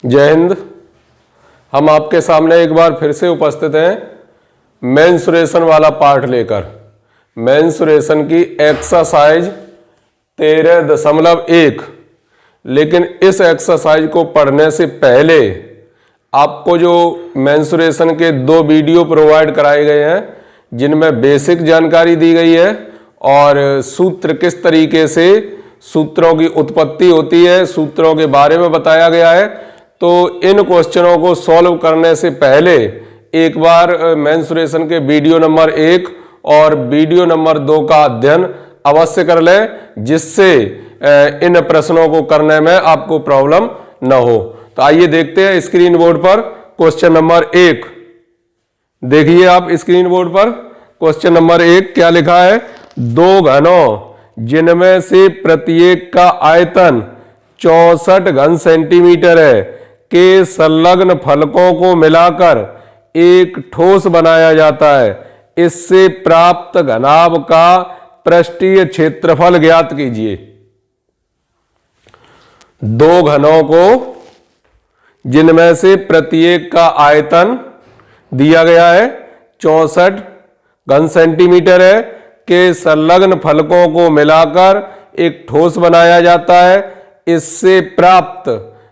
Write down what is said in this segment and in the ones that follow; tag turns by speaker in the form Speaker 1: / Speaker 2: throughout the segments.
Speaker 1: जय हिंद। हम आपके सामने एक बार फिर से उपस्थित हैं मेंसुरेशन वाला पार्ट लेकर। मेंसुरेशन की एक्सरसाइज 13.1। लेकिन इस एक्सरसाइज को पढ़ने से पहले आपको जो मेंसुरेशन के 2 वीडियो प्रोवाइड कराए गए हैं जिनमें बेसिक जानकारी दी गई है और सूत्र किस तरीके से सूत्रों की उत्पत्ति होती है, सूत्रों के बारे में बताया गया है। तो इन क्वेश्चनों को सॉल्व करने से पहले एक बार मेंसुरेशन के वीडियो नंबर 1 और वीडियो नंबर 2 का अध्ययन अवश्य कर लें, जिससे इन प्रश्नों को करने में आपको प्रॉब्लम न हो। तो आइए देखते हैं स्क्रीन बोर्ड पर क्वेश्चन नंबर 1। देखिए आप स्क्रीन बोर्ड पर क्वेश्चन नंबर 1 क्या लिखा है। 2 घनों जिनमें से प्रत्येक का आयतन 64 घन सेंटीमीटर है के संलग्न फलकों को मिलाकर एक ठोस बनाया जाता है। इससे प्राप्त घनाभ का पृष्ठीय क्षेत्रफल ज्ञात कीजिए। 2 घनों को जिनमें से प्रत्येक का आयतन दिया गया है 64 घन सेंटीमीटर है के संलग्न फलकों को मिलाकर एक ठोस बनाया जाता है। इससे प्राप्त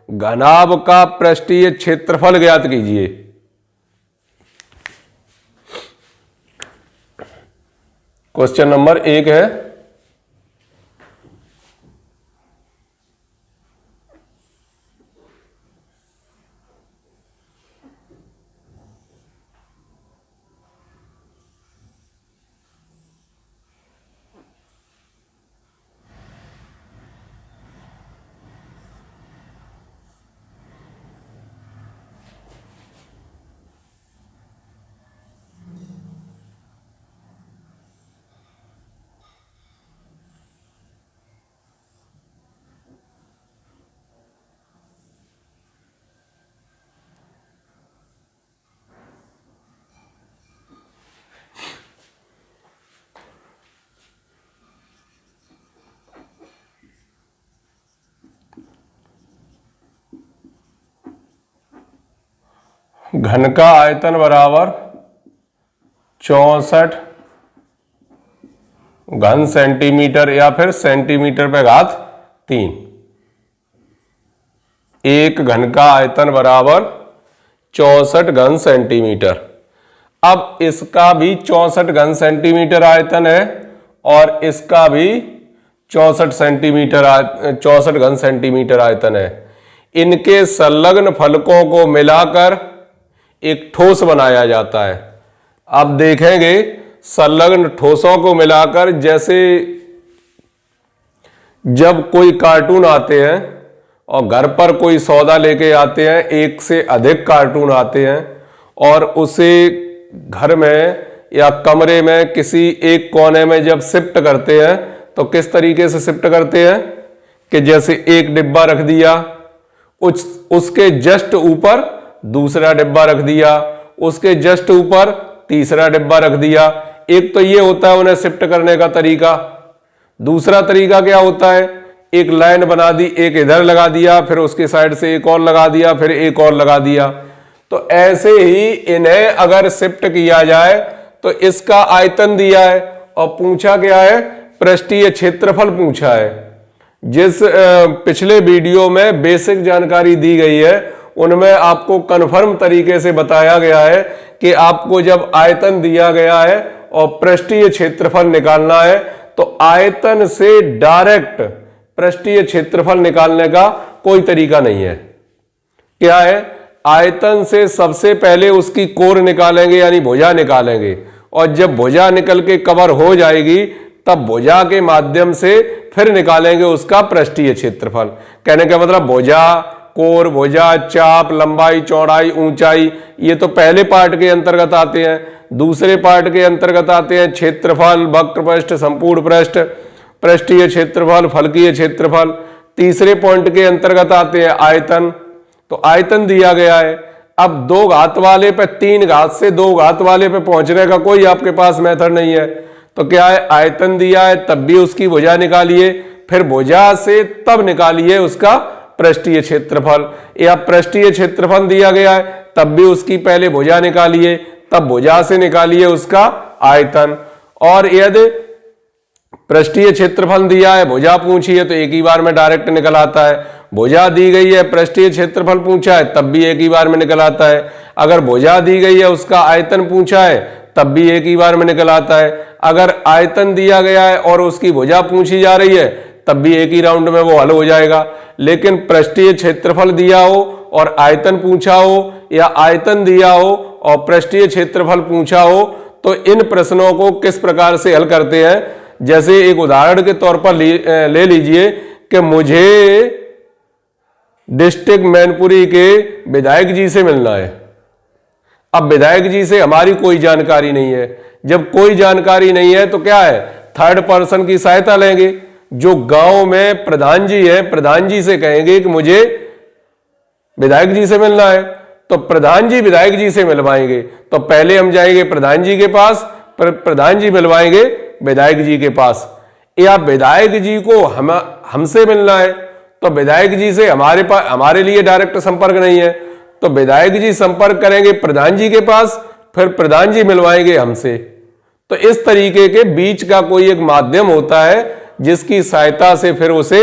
Speaker 1: घनाभ का पृष्ठीय क्षेत्रफल ज्ञात कीजिए। क्वेश्चन नंबर 1 है। घन का आयतन बराबर 64 घन सेंटीमीटर या फिर सेंटीमीटर पे घात 3। एक घन का आयतन बराबर 64 घन सेंटीमीटर। अब इसका भी 64 घन सेंटीमीटर आयतन है और इसका भी 64 घन सेंटीमीटर आयतन है। इनके संलग्न फलकों को मिलाकर एक ठोस बनाया जाता है। आप देखेंगे संलग्न ठोसों को मिलाकर, जैसे जब कोई कार्टून आते हैं और घर पर कोई सौदा लेके आते हैं, एक से अधिक कार्टून आते हैं और उसे घर में या कमरे में किसी एक कोने में जब शिफ्ट करते हैं तो किस तरीके से शिफ्ट करते हैं कि जैसे एक डिब्बा रख दिया, उसके जस्ट ऊपर दूसरा डिब्बा रख दिया, उसके जस्ट ऊपर तीसरा डिब्बा रख दिया। एक तो ये होता है उन्हें शिफ्ट करने का तरीका। दूसरा तरीका क्या होता है, एक लाइन बना दी, एक इधर लगा दिया, फिर उसके साइड से एक और लगा दिया, फिर एक और लगा दिया। तो ऐसे ही इन्हें अगर शिफ्ट किया जाए तो इसका आयतन दिया है और पूछा क्या है, पृष्ठीय क्षेत्रफल पूछा है। जिस पिछले वीडियो में बेसिक जानकारी दी गई है उनमें आपको कन्फर्म तरीके से बताया गया है कि आपको जब आयतन दिया गया है और पृष्ठीय क्षेत्रफल निकालना है तो आयतन से डायरेक्ट पृष्ठीय क्षेत्रफल निकालने का कोई तरीका नहीं है। क्या है, आयतन से सबसे पहले उसकी कोर निकालेंगे यानी भुजा निकालेंगे, और जब भुजा निकल के कवर हो जाएगी तब भुजा के माध्यम से फिर निकालेंगे उसका पृष्ठीय क्षेत्रफल। कहने का मतलब भुजा, कोर, भुजा, चाप, लंबाई, चौड़ाई, ऊंचाई, ये तो पहले पार्ट के अंतर्गत आते हैं। दूसरे पार्ट के अंतर्गत आते हैं क्षेत्रफल, वक्र पृष्ठ, संपूर्ण पृष्ठ, पृष्ठीय क्षेत्रफल, फलकीय क्षेत्रफल। तीसरे पॉइंट के अंतर्गत आते हैं आयतन। तो आयतन दिया गया है। अब 2 घात वाले पे 3 घात से 2 घात वाले पे पहुंचने का कोई आपके पास मेथड नहीं है। तो क्या है, आयतन दिया है तब भी उसकी भुजा निकालिए, फिर भुजा से तब निकालिए उसका पृष्ठीय क्षेत्रफल, या पृष्ठीय क्षेत्रफल दिया गया है तब भी उसकी पहले भुजा निकालिए, तब भुजा से निकालिए उसका आयतन। और यदि पृष्ठीय क्षेत्रफल दिया है, भुजा पूछी है, तो एक ही बार में डायरेक्ट निकल आता है। भुजा दी गई है, पृष्ठीय क्षेत्रफल पूछा है, तब भी एक ही बार में निकल आता है। अगर भुजा दी गई है, उसका आयतन पूछा है, तब भी एक ही बार में निकल आता है। अगर आयतन दिया गया है और उसकी भुजा पूछी जा रही है, तब भी एक ही राउंड में वो हल हो जाएगा। लेकिन पृष्ठीय क्षेत्रफल दिया हो और आयतन पूछा हो, या आयतन दिया हो और पृष्ठीय क्षेत्रफल पूछा हो, तो इन प्रश्नों को किस प्रकार से हल करते हैं। जैसे एक उदाहरण के तौर पर ले लीजिए कि मुझे डिस्ट्रिक्ट मैनपुरी के विधायक जी से मिलना है। अब विधायक जी से हमारी कोई जानकारी नहीं है। जब कोई जानकारी नहीं है तो क्या है, थर्ड पर्सन की सहायता लेंगे। जो गांव में प्रधान जी है, प्रधान जी से कहेंगे कि मुझे विधायक जी से मिलना है, तो प्रधान जी विधायक जी से मिलवाएंगे। तो पहले हम जाएंगे प्रधान जी के पास, प्रधान जी मिलवाएंगे विधायक जी के पास। या विधायक जी को हमसे मिलना है, तो विधायक जी से हमारे लिए डायरेक्ट संपर्क नहीं है, तो विधायक जी संपर्क करेंगे प्रधान जी के पास, फिर प्रधान जी मिलवाएंगे हमसे। तो इस तरीके के बीच का कोई एक माध्यम होता है जिसकी सहायता से फिर उसे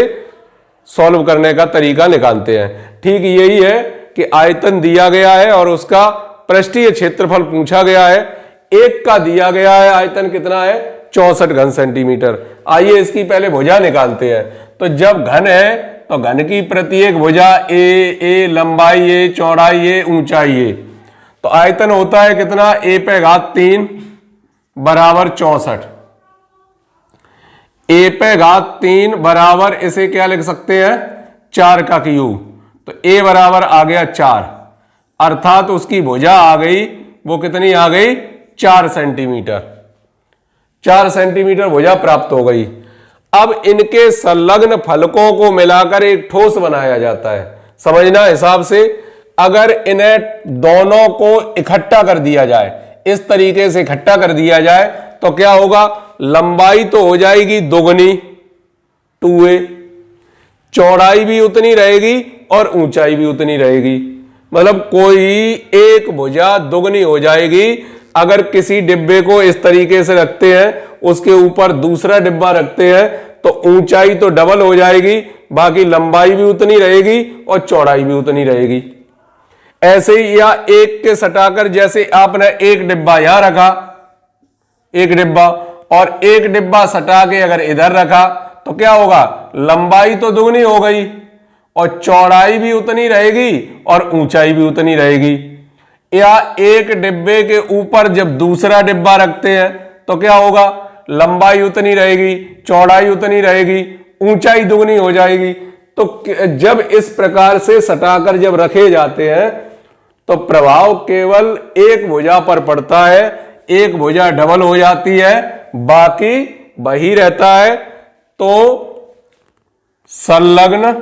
Speaker 1: सॉल्व करने का तरीका निकालते हैं। ठीक यही है कि आयतन दिया गया है और उसका पृष्ठीय क्षेत्रफल पूछा गया है। एक का दिया गया है आयतन कितना है, 64 घन सेंटीमीटर। आइए इसकी पहले भुजा निकालते हैं। तो जब घन है तो घन की प्रत्येक भुजा ए लंबाई ए, चौड़ाई ए, ऊंचाई ए। तो आयतन होता है कितना, ए पे घात 3 बराबर 64। ए पे घात 3 बराबर, इसे क्या लिख सकते हैं, 4 का क्यूब। तो ए बराबर आ गया 4, अर्थात उसकी भुजा आ गई, वो कितनी आ गई, 4 सेंटीमीटर। 4 सेंटीमीटर भुजा प्राप्त हो गई। अब इनके संलग्न फलकों को मिलाकर एक ठोस बनाया जाता है। समझना हिसाब से, अगर इन्हें दोनों को इकट्ठा कर दिया जाए, इस तरीके से इकट्ठा कर दिया जाए, तो क्या होगा, लंबाई तो हो जाएगी दोगुनी 2a, चौड़ाई भी उतनी रहेगी और ऊंचाई भी उतनी रहेगी। मतलब कोई एक भुजा दोगुनी हो जाएगी। अगर किसी डिब्बे को इस तरीके से रखते हैं, उसके ऊपर दूसरा डिब्बा रखते हैं, तो ऊंचाई तो डबल हो जाएगी, बाकी लंबाई भी उतनी रहेगी और चौड़ाई भी उतनी रहेगी। ऐसे ही या एक के सटाकर, जैसे आपने एक डिब्बा यहां रखा, एक डिब्बा, और एक डिब्बा सटा के अगर इधर रखा, तो क्या होगा, लंबाई तो दुगनी हो गई और चौड़ाई भी उतनी रहेगी और ऊंचाई भी उतनी रहेगी। या एक डिब्बे के ऊपर जब दूसरा डिब्बा रखते हैं, तो क्या होगा, लंबाई उतनी रहेगी, चौड़ाई उतनी रहेगी, ऊंचाई दुगनी हो जाएगी। तो जब इस प्रकार से सटाकर जब रखे जाते हैं, तो प्रभाव केवल एक भुजा पर पड़ता है, एक भुजा डबल हो जाती है, बाकी वही रहता है। तो संलग्न